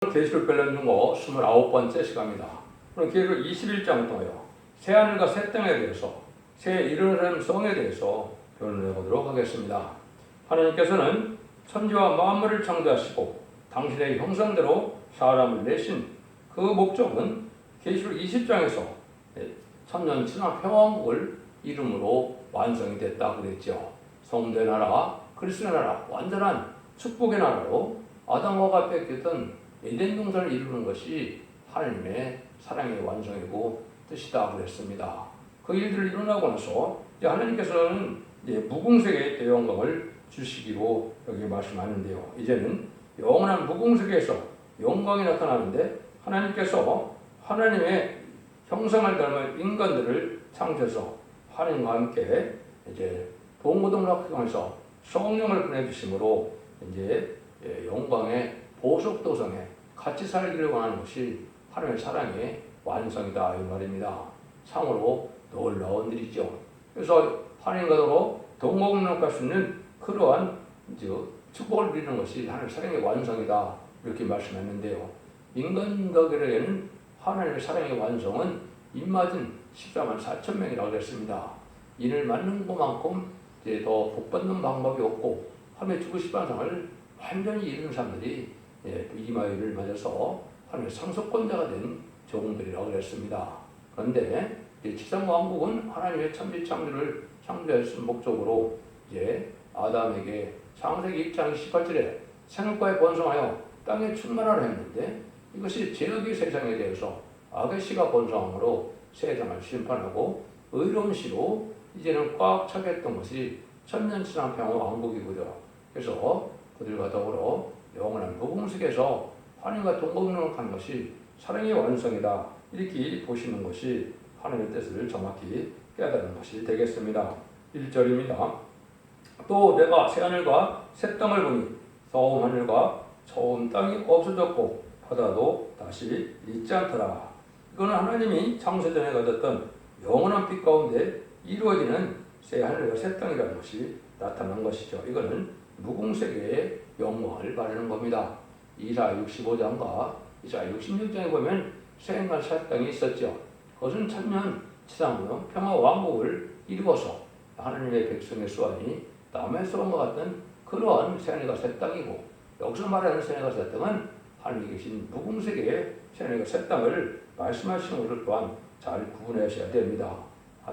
계시록 별난 중고 29번째 시간입니다. 오늘 계시록 21장을 통하여 새하늘과 새 땅에 대해서 새 이르는 성에 대해서 변론해 보도록 하겠습니다. 하나님께서는 천지와 만물을 창조하시고 당신의 형상대로 사람을 내신 그 목적은 계시록 20장에서 천년 신화 평화국을 이름으로 완성이 됐다고 그랬죠. 성도의 나라, 그리스도의 나라, 완전한 축복의 나라로 아담과 뺏겼던 에덴 동산을 이루는 것이 하나님의 사랑의 완성이고 뜻이다 그랬습니다. 그 일들을 이루고 나서 하나님께서는 무궁색의 영광을 주시기로 여기 말씀하는데요. 이제는 영원한 무궁색에서 영광이 나타나는데 하나님께서 하나님의 형상을 닮은 인간들을 창조해서 하나님과 함께 이제 동고동락하면서 성령을 보내주심으로 이제 영광의 보석도성에 같이 살기를 원하는 것이 하나님의 사랑의 완성이다 이 말입니다. 참으로 놀라운 일이죠. 그래서 하나님과도 동고동락할 수 있는 그러한 축복을 누리는 것이 하나님의 사랑의 완성이다 이렇게 말씀했는데요. 인간덕에는 하나님의 사랑의 완성은 입맞은 14만 4천 명이라고 그랬습니다. 이를 맞는 것만큼 이제 더 복받는 방법이 없고 하나님의 주고 싶은 상을 완전히 이루는 사람들이 이마이를 맞아서 하나님의 상속권자가 된 종들이라고 그랬습니다. 그런데 지상왕국은 하나님의 천지 창조를 창조했을 목적으로 이제 아담에게 창세기 1장 18절에 생육과에 번성하여 땅에 충만하라 했는데 이것이 죄악의 세상에 대해서 악의 씨가 번성함으로 세상을 심판하고 의로운 씨로 이제는 꽉 차게 했던 것이 천년신앙 평화 왕국이고요. 그래서 그들과 더불어 영원한 무궁색에서 하나님과 동거능력하는 것이 사랑의 완성이다 이렇게 보시는 것이 하나님의 뜻을 정확히 깨달은 것이 되겠습니다. 1절입니다. 또 내가 새하늘과 새 땅을 보니 처음 하늘과 처음 땅이 없어졌고 바다도 다시 있지 않더라. 이거는 하나님이 창세전에 가졌던 영원한 빛 가운데 이루어지는 새 하늘과 새 땅이라는 것이 나타난 것이죠. 이거는 무궁색의 영광을 말하는 겁니다. 이사야 65장과 이사야 66장에 보면 새하늘과 새 땅이 있었죠. 그것은 천년 지상으로 평화 왕국을 이루어서 하나님의 백성의 수완이 남의 수완과 같은 그러한 새하늘과 새 땅이고 여기서 말하는 새하늘과 새 땅은 하나님이 계신 무궁색의 새하늘과 새 땅을 말씀하시는 것을 또한 잘 구분하셔야 됩니다.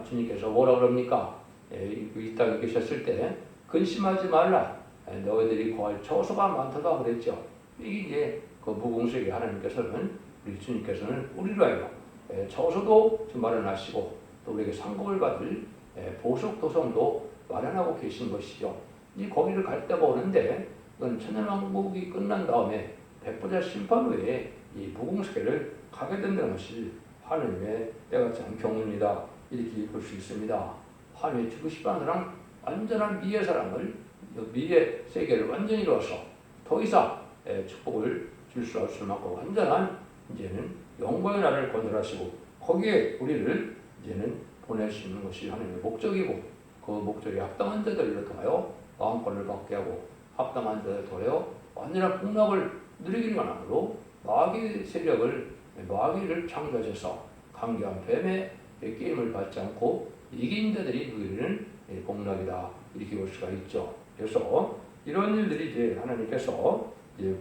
주님께서 뭐라 그럽니까? 이 땅에 계셨을 때 근심하지 말라. 너희들이 구할 처소가 많다고 그랬죠. 이게 그 무궁색의 하나님께서는 우리 주님께서는 우리로 하여 처소도 마련하시고 또 우리에게 상급을 받을 보석 도성도 마련하고 계신 것이죠. 이 거기를 갈 때가 오는데 이건 천년왕국이 끝난 다음에 백보자 심판 후에 이 무궁색을 가게 된다는 것이 하나님의 때같지 않은 경륜이다 이렇게 볼 수 있습니다. 하나님이 주고 싶어하는 사람 완전한 미의 사랑을 미의 세계를 완전히 이루어서 더 이상 축복을 줄 수 없을 만큼 완전한 이제는 영광의 나라를 건설하시고 거기에 우리를 이제는 보내시는 것이 하나님의 목적이고 그 목적에 합당한 자들을 통하여 마음권을 받게 하고 합당한 자들을 통하여 완전한 복락을 누리기를 원함으로 마귀의 세력을 마귀를 창조하셔서 강경한 뱀의 게임을 받지 않고 이긴 자들이 누리는 복락이다 이렇게 볼 수가 있죠. 그래서 이런 일들이 이제 하나님께서 이제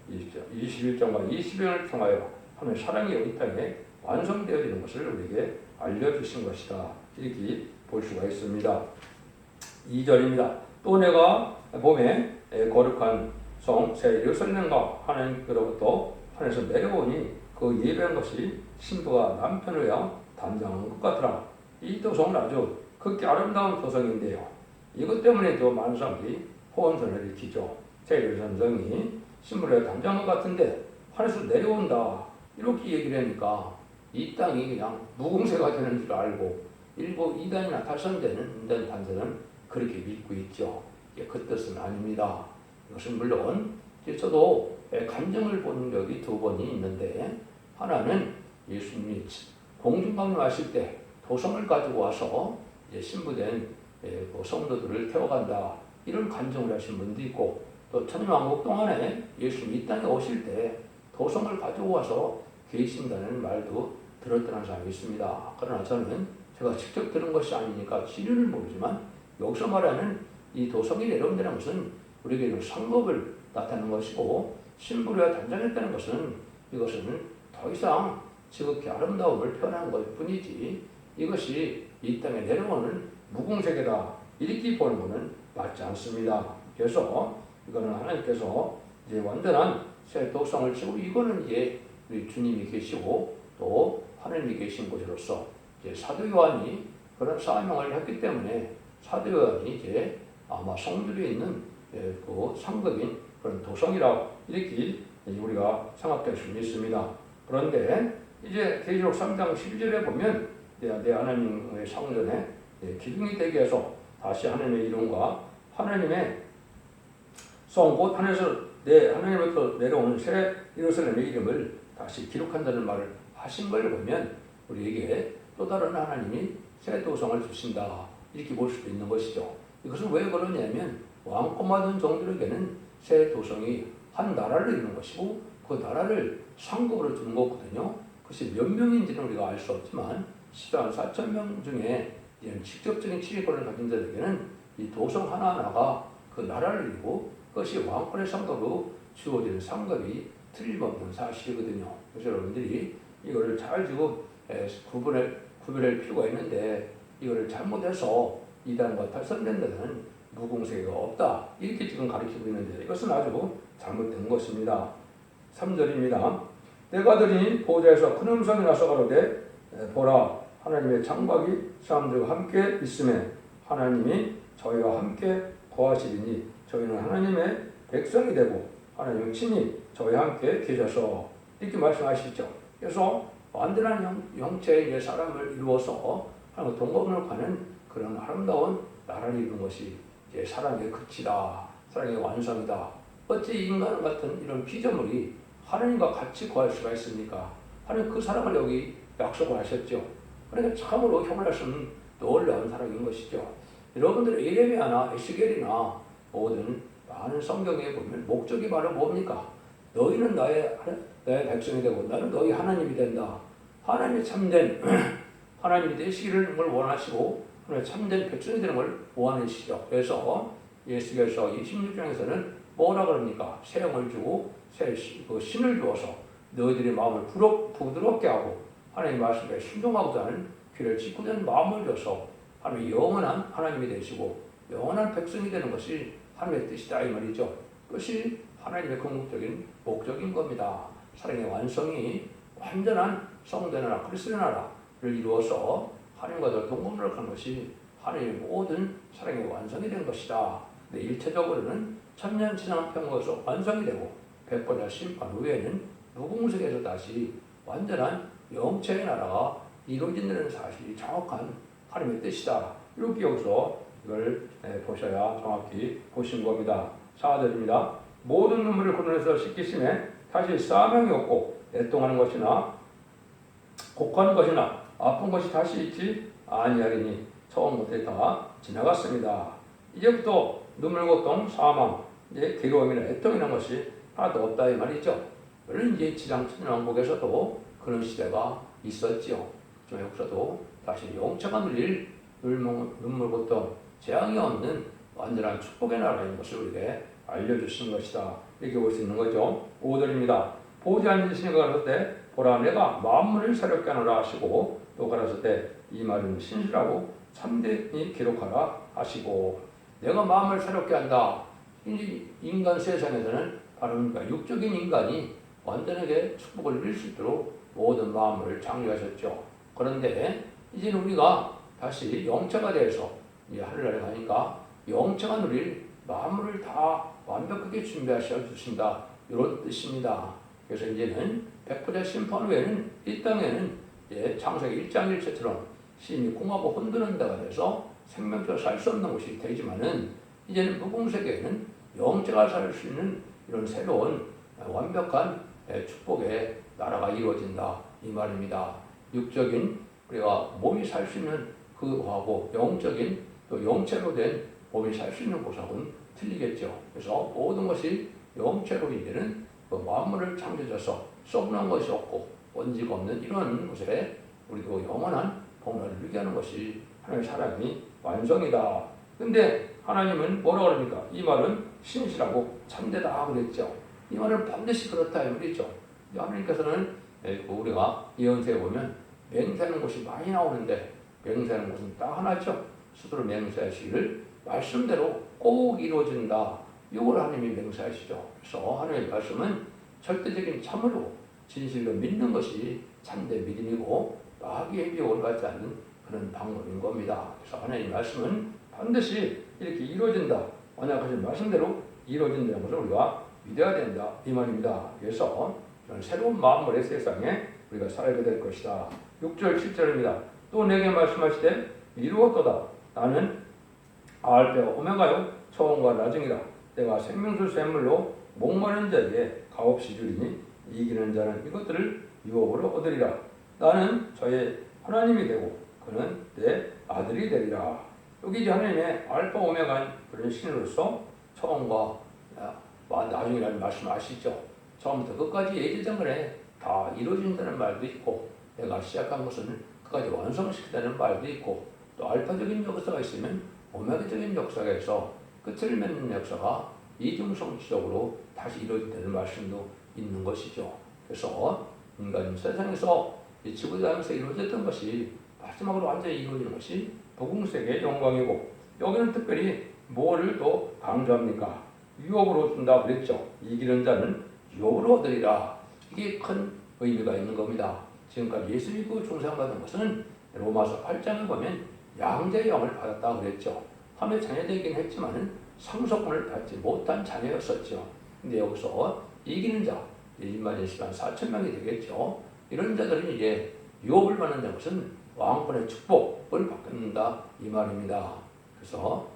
21장과 20장을 통하여 하나님의 사랑이 이 땅에 완성되어지는 것을 우리에게 알려주신 것이다 이렇게 볼 수가 있습니다. 2절입니다. 또 내가 봄에 거룩한 성 새 예루살렘과 하나님께로부터 하늘에서 내려오니 그 예배한 것이 신부가 남편을 위하여 단장한 것 같더라. 이 도성은 아주 극히 아름다운 도성인데요. 이것 때문에도 많은 사람들이 호언선을 일으키죠. 새 예루살렘이 신부를 위하여 단장한 것 같은데 하늘에서 내려온다 이렇게 얘기를 하니까 이 땅이 그냥 무궁세가 되는 줄 알고 일부 이단이나 탈선되는 단체는 그렇게 믿고 있죠. 그 뜻은 아닙니다. 이것은 물론 저도 간증을 본 적이 2번이 있는데 하나는 예수님이 공중강림하실 때 도성을 가지고 와서 이제 신부된 성도들을 태워간다 이런 간증을 하신 분도 있고 또 천년왕국 동안에 예수님이 이 땅에 오실 때 도성을 가지고 와서 계신다는 말도 들었던 사람이 있습니다. 그러나 저는 제가 직접 들은 것이 아니니까 진리는 모르지만 여기서 말하는 이 도성이 내려온다는 것은 우리에게는 성급을 나타내는 것이고 신부리와 단장했다는 것은 이것은 더 이상 지극히 아름다움을 표현하는 것 뿐이지 이것이 이 땅에 내려오는 무궁세계다 이렇게 보는 것은 맞지 않습니다. 그래서 이거는 하나님께서 이제 완전한 새 도성을 치고 이거는 이제 우리 주님이 계시고 또 하나님이 계신 곳으로서 이제 사도 요한이 그런 사명을 했기 때문에 사도 요한이 이제 아마 성들에 있는 그 상급인 그런 도성이라고 이렇게 우리가 생각될 수 있습니다. 그런데 이제 계시록 3장 11절에 보면 내 하나님의 성전에 기둥이 되게 해서 다시 하나님의 이름과 하나님의 성 곧 하늘에서 내 하나님으로부터 내려오는 새 예루살렘의 이름을 다시 기록한다는 말을 하신 걸 보면 우리에게 또 다른 하나님이 새 도성을 주신다 이렇게 볼 수도 있는 것이죠. 이것은 왜 그러냐면 왕권받은 종들에게는 새 도성이 한 나라를 이루는 것이고 그 나라를 상급으로 주는 거거든요. 그것이 몇 명인지는 우리가 알 수 없지만 14,000명 중에 직접적인 지휘권을 가진 자들에게는 이 도성 하나하나가 그 나라를 이루고 그것이 왕권의 상급으로 주어지는 상급이 틀림없는 사실이거든요. 그래서 여러분들이 이거를 잘 지금 구별할 필요가 있는데 이거를 잘못해서 이단과 탈선된다는 무공세가 없다 이렇게 지금 가르치고 있는데 이것은 아주 잘못된 것입니다. 3절입니다. 내가 들으니 보좌에서 큰 음성이 나서 가로되 보라 하나님의 창박이 사람들과 함께 있음에 하나님이 저희와 함께 거하시리니 저희는 하나님의 백성이 되고 하나님은 친히 저희와 함께 계셔서 이렇게 말씀하시죠. 그래서 완전한 영체의 사람을 이루어서 하나님과 동거문을 가는 그런 아름다운 나라를 이루는 것이 이제 사랑의 끝이다. 사랑의 완성이다. 어찌 인간 같은 이런 피조물이 하나님과 같이 거할 수가 있습니까? 하나님 그 사랑을 여기 약속을 하셨죠. 그러니까 참으로 형을 하시는 놀라운 사랑인 것이죠. 여러분들 에레미야나 에스겔이나 모든 많은 성경에 보면 목적이 바로 뭡니까? 너희는 나의 백성이 되고 나는 너희 하나님이 된다. 하나님이 참된 하나님이 되시기를 원하시고 참된 백성이 되는 걸 원하시죠. 그래서 에스겔서 26장에서는 뭐라 그럽니까? 새 영을 주고 새 신을 주어서 너희들의 마음을 부드럽게 하고 하나님의 말씀에 순종하고자 하는 귀를 짓궂은 마음을 줘서 하나님의 영원한 하나님이 되시고 영원한 백성이 되는 것이 하나님의 뜻이다 이 말이죠. 그것이 하나님의 궁극적인 목적인 겁니다. 사랑의 완성이 완전한 성전 나라 그리스도의 나라를 이루어서 하나님과 동거문을 가는 것이 하나님의 모든 사랑의 완성이 된 것이다. 근데 일체적으로는 천년 지난 평화에서 완성이 되고 백보자 심판 후에는 무궁색에서 다시 완전한 영체의 나라가 이루어진다는 사실이 정확한 하나님의 뜻이다. 이렇게 여기서 이걸 보셔야 정확히 보신 겁니다. 4절입니다. 모든 눈물을 그늘에서 씻기심에 다시 싸명이 없고 애통하는 것이나 곡하는 것이나 아픈 것이 다시 있지 아니하리니 처음 것들이 다 지나갔습니다. 이제부터 눈물, 고통, 사망, 괴로움이나 애통이라는 것이 하나도 없다 이 말이죠. 물론 이제 지상 천년왕국에서도 그런 시대가 있었지요. 좀 여기서도 다시 영창한 누릴 눈물, 고통, 재앙이 없는 완전한 축복의 나라인 것을 우리에게 알려주신 것이다. 이렇게 볼 수 있는 거죠. 5절입니다. 보지 않으시니 가라사대 보라 내가 만물을 새롭게 하노라 하시고 또 가라사대 이 말은 신실하고 참되니 기록하라 하시고 내가 마음을 새롭게 한다. 인간 세상에서는 바로 그러니까 육적인 인간이 완전하게 축복을 누릴 수 있도록 모든 마음을 창조하셨죠. 그런데 이제는 우리가 다시 영체가 돼서 이제 하늘나라에 가니까 영체가 누릴 마음을 다 완벽하게 준비하셔 주신다. 이런 뜻입니다. 그래서 이제는 백보자 심판 후에는 이 땅에는 창세기 1장 1절처럼 심히 공하고 흔드는 데가 돼서 생명체가 살 수 없는 곳이 되지만은 이제는 무궁세계에는 영체가 살 수 있는 이런 새로운 완벽한 축복의 나라가 이루어진다 이 말입니다. 육적인 우리가 몸이 살 수 있는 그하고 영적인 또 영체로 된 몸이 살 수 있는 곳하고는 틀리겠죠. 그래서 모든 것이 영체로 이제는 그 만물을 창조해서 썩는 것이 없고 원지가 없는 이런 곳에 우리도 영원한 복락을 누리게 하는 것이 하나님의 사랑이 완성이다. 근데 하나님은 뭐라고 그럽니까? 이 말은 신실하고 참되다 그랬죠. 이 말은 반드시 그렇다 이 말이죠. 하나님께서는 우리가 예언서에 보면 맹세하는 곳이 많이 나오는데 맹세하는 곳은 딱 하나죠. 스스로 맹세하시기를 말씀대로 꼭 이루어진다. 이걸 하나님이 맹세하시죠. 그래서 하나님의 말씀은 절대적인 참으로 진실로 믿는 것이 참된 믿음이고 마귀의 미혹을 받지 않는 그런 방법인 겁니다. 그래서 하나님의 말씀은 반드시 이렇게 이루어진다. 언약하신 말씀대로 이루어진다는 것을 우리가 믿어야 된다. 이 말입니다. 그래서 새로운 마음의 세상에 우리가 살게 될 것이다. 6절 7절입니다. 또 내게 말씀하시되 이루었도다. 나는 알파와 오메가요 처음과 나중이라. 내가 생명수 샘물로 목마른 자에게 값없이 주리니 이기는 자는 이것들을 유업으로 얻으리라. 나는 저의 하나님이 되고 그는 내 아들이 되리라. 여기 이제 하나님의 알파 오메가인 그런 신으로서 처음과 나중이라는 말씀 아시죠? 처음부터 끝까지 예지정근에 다 이루어진다는 말도 있고 내가 시작한 것은 끝까지 완성시키다는 말도 있고 또 알파적인 역사가 있으면 오메가적인 역사가 있어 끝을 맺는 역사가 이중성취적으로 다시 이루어진다는 말씀도 있는 것이죠. 그래서 인간 세상에서 이 지구상에서 이루어졌던 것이 마지막으로 완전히 이루어지는 것이 부궁색의 영광이고 여기는 특별히 뭐를 또 강조합니까? 유업으로 준다 그랬죠. 이기는 자는 유업으로 얻으리라. 이게 큰 의미가 있는 겁니다. 지금까지 예수 믿고 중생받은 것은 로마서 8장에 보면 양자의 영을 받았다 그랬죠. 함의 자녀되긴 했지만은 상속권을 받지 못한 자녀였었죠. 근데 여기서 이기는 자, 1만 20만 4천 명이 되겠죠. 이런 자들은 이제 유업을 받는 것은 왕권의 축복을 받는다 이 말입니다. 그래서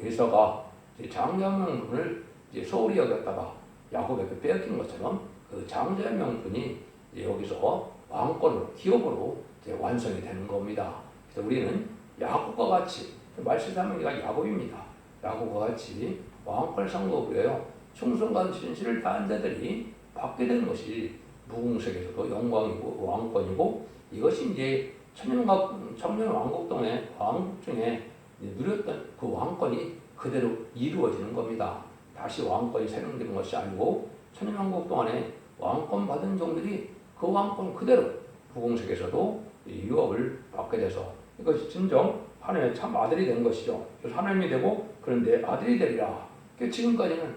에서가 장자의 명분을 소홀히 여겼다가 야곱에게 빼앗긴 것처럼 그 장자의 명분이 여기서 왕권으로 기업으로 완성이 되는 겁니다. 그래서 우리는 야곱과 같이 말씀사명이가 야곱입니다. 야곱과 같이 왕권을 상급으로요 충성과 진실을 다한 자들이 받게 되는 것이 무궁색에서도 영광이고 왕권이고 이것이 이제 천년 왕국 동의 왕국 중에 누렸던 그 왕권이 그대로 이루어지는 겁니다. 다시 왕권이 세력되는 것이 아니고 천년 왕국 동안에 왕권 받은 종들이 그 왕권 그대로 부궁색에서도 유업을 받게 돼서 이것이 진정 하나님의 참 아들이 된 것이죠. 그래서 하나님이 되고 그런데 아들이 되리라. 지금까지는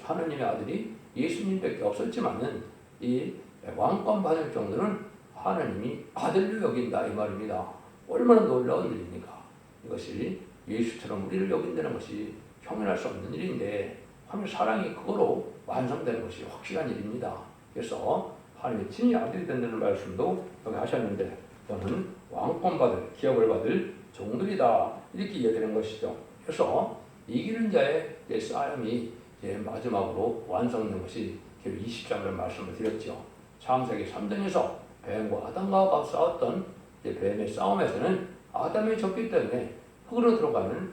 하나님의 아들이 예수님밖에 없었지만은 이 왕권 받을 정도는 하나님이 아들로 여긴다 이 말입니다. 얼마나 놀라운 일입니까? 이것이 예수처럼 우리를 여긴다는 것이 형용할 수 없는 일인데 하나님의 사랑이 그거로 완성되는 것이 확실한 일입니다. 그래서 하나님의 친히 아들이 된다는 말씀도 여기 하셨는데 너는 왕권 받을 기업을 받을 종들이다 이렇게 이야기하는 것이죠. 그래서 이기는 자의 싸움이 마지막으로 완성된 것이 20장을 말씀을 드렸죠. 창세기 3장에서 뱀과 아담과 싸웠던 뱀의 싸움에서는 아담이 졌기 때문에 흙으로 들어가는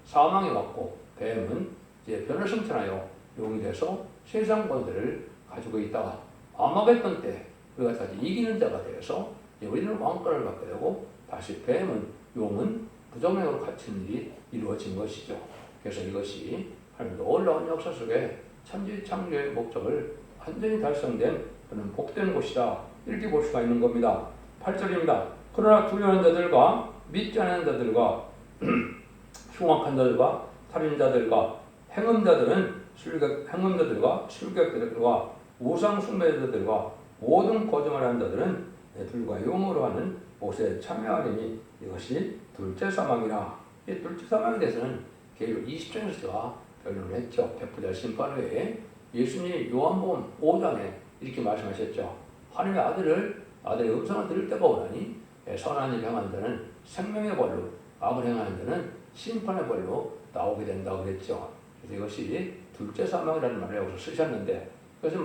사망이 왔고 뱀은 변을 성천하여 용이 돼서 세상 권세를 가지고 있다가 아마겟돈 때 우리가 다시 이기는 자가 되어서 우리는 왕권을 받게 되고 다시 뱀은 용은 부정행으로 갇히는 일이 이루어진 것이죠. 그래서 이것이 하나님 놀라운 역사 속에 천지 창조의 목적을 완전히 달성된 그런 복된 곳이다. 이렇게 볼 수가 있는 겁니다. 8절입니다. 그러나 두려운 자들과 믿지 않는 자들과 흉악한 자들과 살인자들과 행음자들과 술객들과 우상 숭배자들과 모든 거짓말하는 자들은 둘과 용으로 하는 못에 참여하리니 이것이 둘째 사망이라. 이 둘째 사망에 대해서는 계율 20장에서 변론을 했죠. 백부자 심판 후에 예수님이 요한복음 5장에 이렇게 말씀하셨죠. 하나님의 아들의 음성을 들을 때가 오나니 선한 일 행하는 자는 생명의 벌로 악을 행하는 자는 심판의 벌로 나오게 된다고 그랬죠. 그래서 이것이 둘째 사망이라는 말을 여기서 쓰셨는데 그래서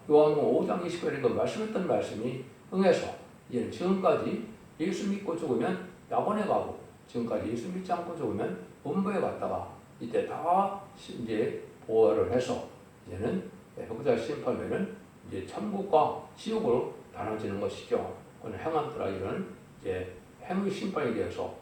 요한복음 5장 29절에 말씀했던 말씀이 응해서 이제는 지금까지 예수 믿고 죽으면 낙원에 가고 지금까지 예수 믿지 않고 죽으면 본부에 갔다가 이때 다 보호를 해서 이제는 흑자 심판 후에는 이제 천국과 지옥으로 나눠지는 것이죠. 오늘 행한들아 이런 이제 행위 심판에 대해서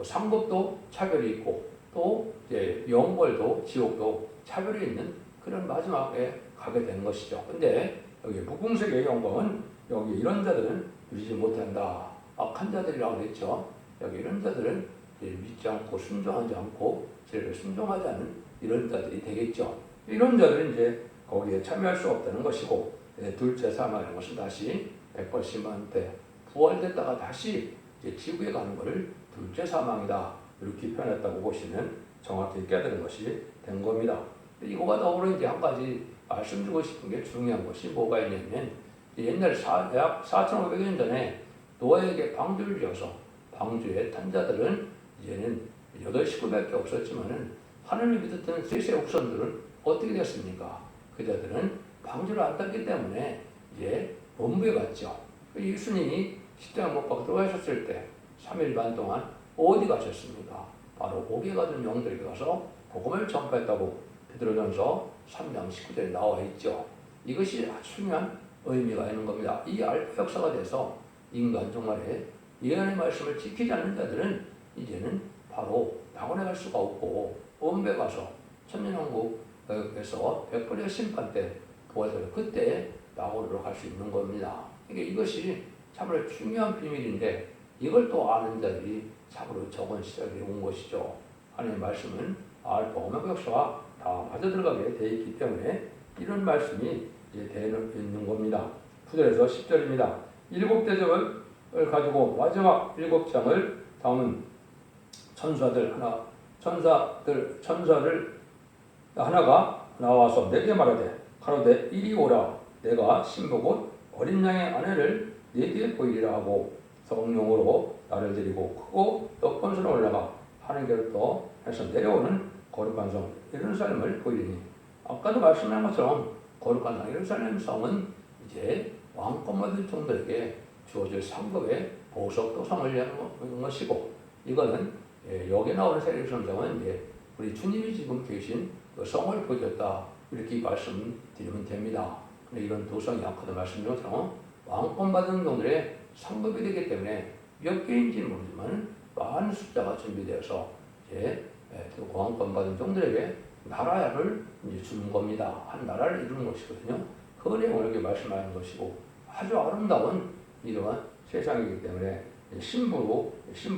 상급도 차별이 있고 또 이제 영벌도 지옥도 차별이 있는 그런 마지막에 가게 되는 것이죠. 근데 여기 무궁색의 영광은 여기 이런 자들은 누리지 못한다. 악한 자들이라고 그랬죠. 여기 이런 자들은 믿지 않고 순종하지 않고 죄를 순종하지 않는 이런 자들이 되겠죠. 이런 자들은 이제 거기에 참여할 수 없다는 것이고 둘째 사망이라는 것은 다시 180만 때 부활됐다가 다시 이제 지구에 가는 것을 둘째 사망이다 이렇게 표현했다고 보시면 정확히 깨달은 것이 된 겁니다. 이거와 더불어 이제 한 가지 말씀드리고 싶은 게 중요한 것이 뭐가 있냐면 옛날 약 4,500년 전에 노아에게 방주를 지어서 방주에 탄 자들은 이제는 8식구밖에 없었지만은 하늘을 믿었던 셋의 후손들은 어떻게 됐습니까? 그 자들은 방주를 안 탔기 때문에 이제 본부에 갔죠. 예수님이 십자가 못 박혀 들어가셨을 때 3일 반 동안 어디 가셨습니까? 바로 옥에 가둔 영들에게 가서 복음을 전파했다고 베드로전서 3장 19절에 나와 있죠. 이것이 아주 중요한 의미가 있는 겁니다. 이 알파 역사가 돼서 인간 종말에 예언의 말씀을 지키지 않는 자들은 이제는 바로 낙원에 갈 수가 없고 엄배 가서 천년왕국에서 백벌의 심판 때 부활되는 그때 낙원으로 갈 수 있는 겁니다. 이것이 참으로 중요한 비밀인데 이걸 또 아는 자들이 참으로 적은 시절에 온 것이죠. 하나님의 말씀은 알파 오메가 역사가 다 빠져들어가게 되어 있기 때문에 이런 말씀이 이제 되어 있는 겁니다. 9절에서 10절입니다. 일곱 대접을 가지고 마지막 7장을 담은 천사들 하나가 나와서 내게 말하되 가로되 이리 오라 내가 신부 곧 어린 양의 아내를 네게 보이리라 하고 성령으로 나를 데리고 크고 높은 산에 올라가 하늘께로부터 해서 내려오는 거룩한 성 예루살렘을 보이리니 아까도 말씀한 것처럼 거룩한 성 예루살렘 성은 이제 왕권받은 종들에게 주어질 상급의 보석 도성을 위한 것이고 이거는 여기 나오는 예루살렘 성은 이제 우리 주님이 지금 계신 그 성을 보여줬다 이렇게 말씀드리면 됩니다. 근데 이런 도성이 아까도 말씀드린 것처럼 왕권받은 종들의 상급이 되기 때문에 몇 개인지는 모르지만 많은 숫자가 준비되어서 이제 왕권받은 종들에게 나라를 이제 주는 겁니다. 한 나라를 이루는 것이거든요. 그 내용을 이렇게 말씀하는 것이고 아주 아름다운 이러한 세상이기 때문에 신부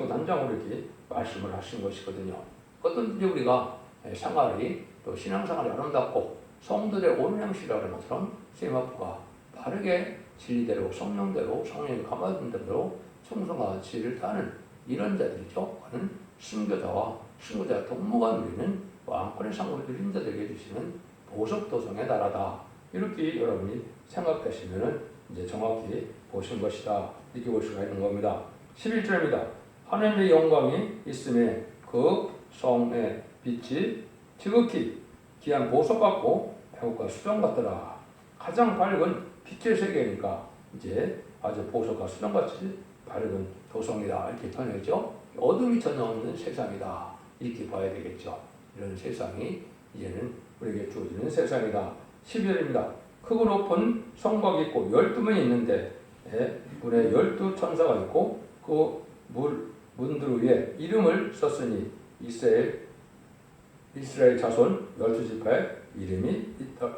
단장으로 이렇게 말씀을 하신 것이거든요. 어떤지 우리가 생활이 또 신앙생활이 아름답고 성도들의 온양시라는 것처럼 세마포가 바르게 진리대로 성령대로 성령이 감화된 대로 충성과 지혜를 따는 이런 자들이죠. 그는 순교자와 순교자 동무가 누리는 왕권의 상급을 누린 자들에게 주시는 보석도성의 나라다. 이렇게 여러분이 생각하시면 이제 정확히 보신 것이다. 이렇게 볼 수가 있는 겁니다. 11절입니다. 하나님의 영광이 있음에 그 성의 빛이 지극히 귀한 보석 같고 배옥과 수정 같더라. 가장 밝은 빛의 세계니까 이제 아주 보석과 수정같이 밝은 도성이다 이렇게 표현했죠. 어둠이 전혀 없는 세상이다 이렇게 봐야 되겠죠. 이런 세상이 이제는 우리에게 주어지는 세상이다. 12절입니다. 크고 높은 성곽이 있고 12문이 있는데 문에 12천사가 있고 그 문들 위에 이름을 썼으니 이스라엘 자손 12지파의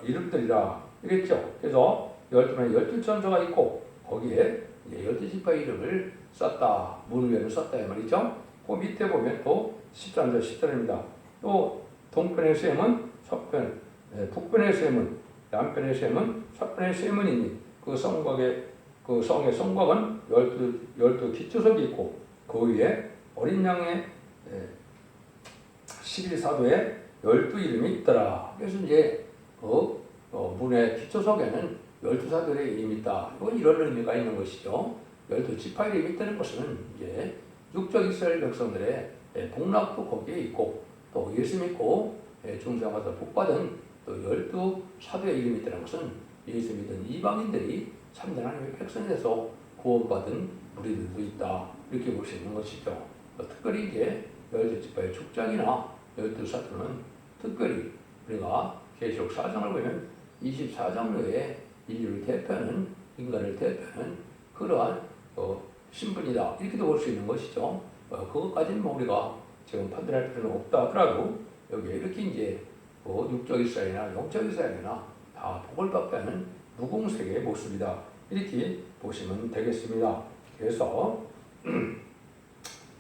이름들이라 이랬죠. 그래서 12문에 12천사가 있고 거기에 12지파의 이름을 썼다. 문 위에는 썼다 이 말이죠. 그 밑에 보면 또 13절 10절입니다. 또 동편의 셈은 서편, 북편의 셈은 남편의 셈은 서편의 셈은이니 그 성의 성곽은 12 기초석이 있고 그 위에 어린 양의 11사도에 12 이름이 있더라. 그래서 이제 문의 기초석에는 12사도의 이름이 있다. 이건 이런 의미가 있는 것이죠. 12지파의 이름이 있다는 것은 이제 육적 이스라엘 백성들의 복락도 거기에 있고 또 예수 믿고 중생하다 복받은 또 12사도의 이름이 있다는 것은 예수 믿은 이방인들이 참된 하나님의 백성에서 구원받은 무리들도 있다. 이렇게 볼 수 있는 것이죠. 특별히 이제 12지파의 족장이나 12사도는 특별히 우리가 계시록 4장을 보면 24장로의 인류를 대표하는 인간을 대표하는 그러한 신분이다 이렇게도 볼 수 있는 것이죠. 그것까지는 뭐 우리가 지금 판단할 필요는 없다 하더라도 여기에 이렇게 이제 육적 이스라엘이나 영적 이스라엘이나 다 복을 받게 하는 무공색의 모습이다 이렇게 보시면 되겠습니다. 그래서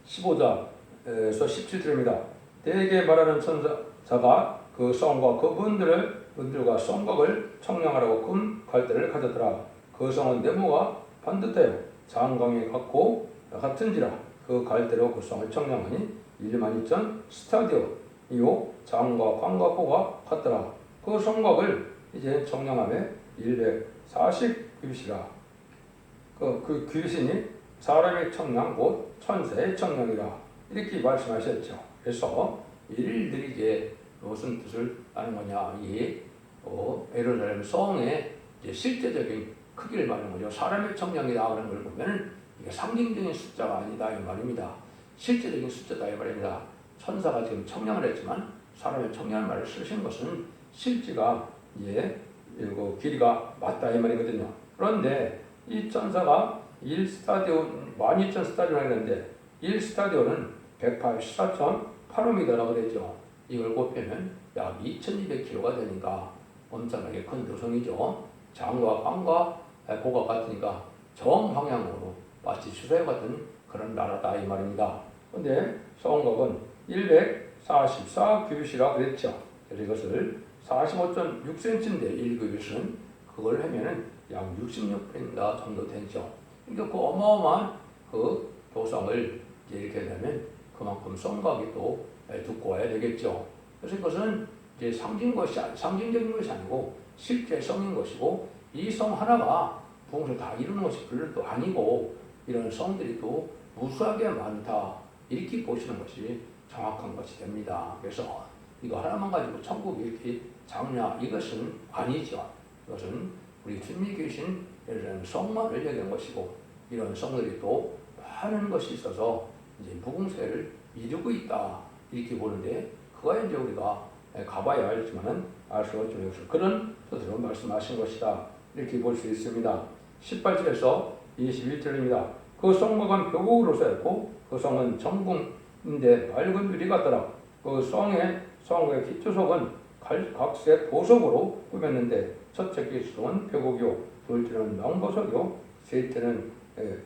15장에서 17절입니다. 대개 말하는 천사가 그 성과 그분들과 성곽을 청량하라고 금 갈대를 가졌더라. 그 성은 네모가 반듯하여 장강에 같은지라 그 갈대로 그 성을 청량하니 12,000 스타디오이요 장과 광과 같더라. 그 성곽을 이제 청량함에 140 규빗이라. 그 규빗이니 사람의 청량 곧 천사의 청량이라 이렇게 말씀하셨죠. 그래서 일들이 이제 무슨 뜻을 아는 거냐? 이 예루살렘 성의 이제 실제적인 크기를 말하는 거죠. 사람의 청량이다 그런 걸 보면 이게 상징적인 숫자가 아니다 이 말입니다. 실제적인 숫자다 이 말입니다. 천사가 지금 청량을 했지만 사람의 청량을 말을 쓰신 것은 실제가 이제 길이가 맞다 이 말이거든요. 그런데 이 천사가 1스타디온 12,000 스타디온 했는데 1스타디온은 184.85m라고 그랬죠. 이걸 곱하면 약 2,200kg가 되니까 엄청나게 큰 도성이죠. 장과 광과 고가 같으니까 정방향으로 마치 수소와 같은 그런 나라다 이 말입니다. 그런데 성곽은 144 규빗이라고 그랬죠. 그래서 이것을 45.6cm인데 1규빗은 그걸 하면은 약 66m 정도 되죠. 그러니까 그 어마어마한 그 도성을 이렇게 되면 그만큼 성곽이 또 두꺼워야 되겠죠. 그래서 이것은 이제 상징적인 것이 아니고 실제 성인 것이고 이 성 하나가 부흥을 다 이루는 것이 별로 아니고 이런 성들이 또 무수하게 많다 이렇게 보시는 것이 정확한 것이 됩니다. 그래서 이거 하나만 가지고 천국이 이렇게 작냐 이것은 아니죠. 이것은 우리 주님이 계신 예루살렘 성만을 얘기한 것이고 이런 성들이 또 많은 것이 있어서 이제 무궁세를 이루고 있다 이렇게 보는데 그거야 이제 우리가 가봐야 알지만은 알 수 없죠. 그런 뜻으로 말씀하신 것이다 이렇게 볼 수 있습니다. 18절에서 21절입니다. 그 성막은 벽옥으로 쌓였고 그 성은 정궁인데 맑은 유리 같더라. 그 성의 기초석은 각색 보석으로 꾸몄는데 첫째 기초석은 벽옥이요 둘째는 명보석이요 셋째는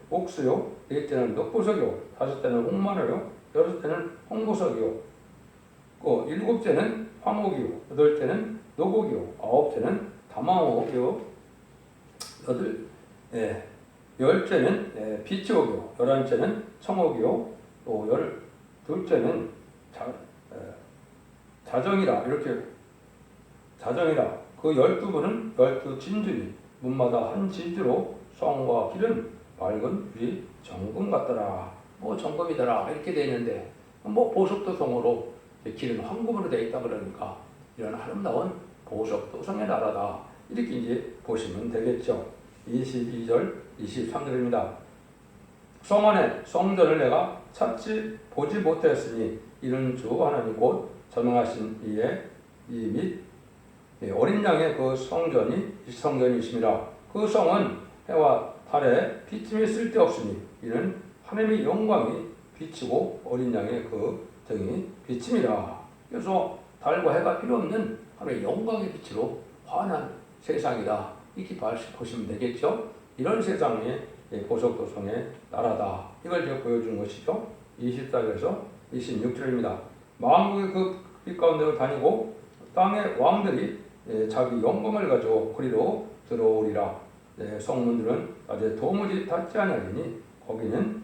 옥수요 넷째는 녹보석이요 다섯째는 홍마노요 여섯째는 홍보석이요 일곱째는 황옥이요 여덟째는 노곡이요 아홉째는 다망옥이요 열째는 비치옥이요 열한째는 청옥이요 또 둘째는 자정이라 이렇게 자정이라 그 12분은 12진주니 문마다 한 진주로 성과 길은 맑은 유리 정금 같더라. 뭐 정금이더라 이렇게 되어 있는데 뭐 보석도성으로 길은 황금으로 되어 있다 그러니까 이런 아름다운 보석도성의 나라다 이렇게 이제 보시면 되겠죠. 22절 23절입니다. 성 안에 성전을 내가 보지 못하였으니 이는 주 하나님 곧 전능하신 이의 이 및 어린 양의 그 성전이심이라. 그 성은 해와 달에 비침이 쓸데없으니 이는 하나님의 영광이 비치고 어린 양의 그 등이 비침이라. 그래서 달과 해가 필요 없는 하나님의 영광의 빛으로 환한 세상이다 이렇게 보시면 되겠죠. 이런 세상이 보석도성의 나라다 이걸 제가 보여준 것이죠. 24절에서 26절입니다. 만국의 그 빛 가운데로 다니고 땅의 왕들이 자기 영광을 가지고 그리로 들어오리라. 성문들은 낮에 도무지 닿지 않으리니 거기는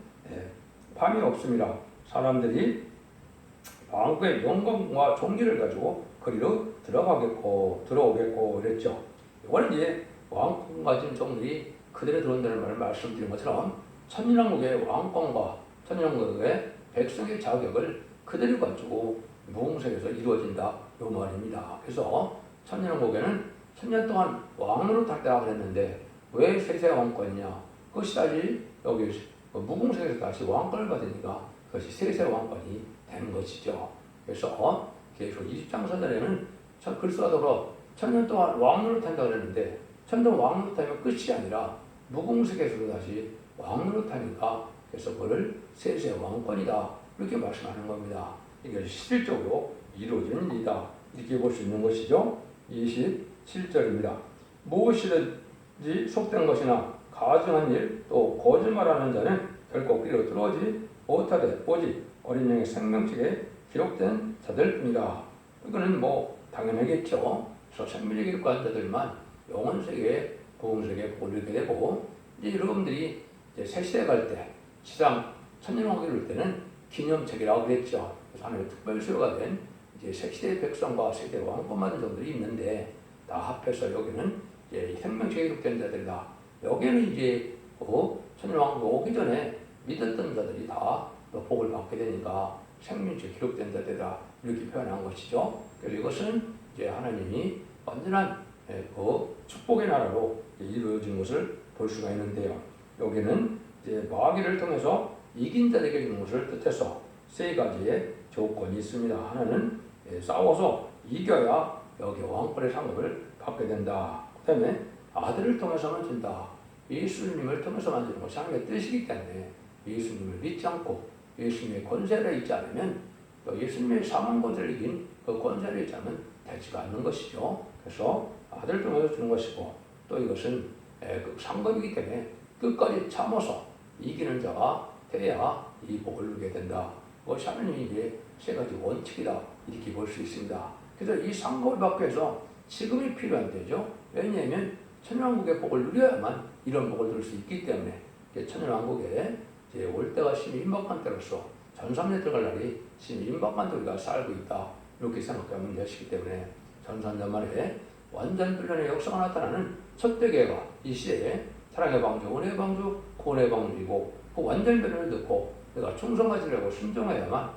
밤이 없음이라. 사람들이 왕국의 영광과 존귀를 가지고 그리로 들어오겠고 그랬죠. 이거는 이제 왕권 가진 종들이 그대로 들어온다는 말을 말씀드린 것처럼 천년왕국의 왕권과 천년왕국의 백성의 자격을 그대로 가지고 무궁색에서 이루어진다 이 말입니다. 그래서 천년왕국에는 천년 동안 왕으로 탈때가 그랬는데 왜 세세 왕권이냐? 그것이 다시 여기 무궁색에서 다시 왕권을 받으니까 그것이 세세 왕권이 되는 것이죠. 그래서 계속 20장 선전에는 글쓰가 더불어 천년 동안 왕노릇한다 그랬는데 천년 왕노릇하면 끝이 아니라 무궁색에서도 다시 왕노릇하니까 그래서 그를 세세 왕권이다 이렇게 말씀하는 겁니다. 이게 실질적으로 이루어지는 일이다 이렇게 볼 수 있는 것이죠. 27절입니다. 무엇이든지 속된 것이나 가증한 일 또 거짓말하는 자는 결코 그리로 들어오지 못하되 오직 어린 양의 생명책에 기록된 자들뿐이다. 이거는 뭐 당연하겠죠. 그래서 생명책에 기록한 자들만 영원 세계에 부흥 세계에 올리게 되고 이제 여러분들이 이제 새 시대 갈 때 지상 천년왕국에 이룰 때는 기념책이라고 그랬죠. 그래서 하나님의 특별 수요가 된 이제 새 시대의 백성과 세대 왕권 받은 자들이 있는데 다 합해서 여기는 이제 생명책에 기록된 자들이다. 여기는 이제 천년왕국 오기 전에 믿었던 자들이 다 복을 받게 되니까 생명책에 기록된 자들이다 이렇게 표현한 것이죠. 그래서 이것은 이제 하나님이 완전한 그 축복의 나라로 이루어진 것을 볼 수가 있는데요. 여기는 이제 마귀를 통해서 이긴 자에게 주는 것을 뜻해서 세 가지의 조건이 있습니다. 하나는 싸워서 이겨야 여기 왕권의 상급을 받게 된다. 그 다음에 아들을 통해서만 준다. 예수님을 통해서만 주는 것이 하나님의 뜻이기 때문에 예수님을 믿지 않고 예수님의 권세를 잊지 않으면 예수님의 사망 권세를 이긴 그 권세를 잊지 않으면 되지가 않는 것이죠. 그래서 아들을 통해서 주는 것이고 또 이것은 그 상급이기 때문에 끝까지 참아서 이기는 자가 돼야 이 복을 누리게 된다. 그것이 하나님이 이제 세 가지 원칙이다 이렇게 볼 수 있습니다. 그래서 이 상급을 받기 위해서 지금이 필요한 때죠. 왜냐하면 천년왕국의 복을 누려야만 이런 복을 누릴 수 있기 때문에 천년왕국에 이제 올 때가 심히 임박한 때로서 전삼년 들어갈 날이 심히 임박한 때 우리가 살고 있다 이렇게 생각하면 되시기 때문에 전삼년 만에 완전 불련의 역사가 나타나는 첫 대계가 이 시대에 사랑의 방주, 은혜의 방주, 구원의 방주이고 그 완전 변론을 듣고 내가 충성하시려고 순종해야만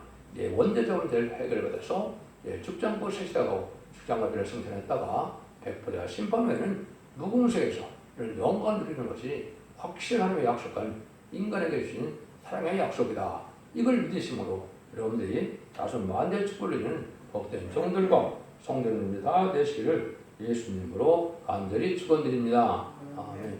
원죄적으로 될 해결받아서 죽장부 세시다가고 죽장과 변을 성천했다가 백부대와 심판 후에는 무궁세에서 이런 영광을 누리는 것이 확실히 하나님의 약속한 인간에게 주신 사랑의 약속이다. 이걸 믿으심으로 여러분들이 자손 만대의 축복을 누리는 복된 종들과 성도님들이 다 되시기를 예수님으로 간절히 축원드립니다. 아멘.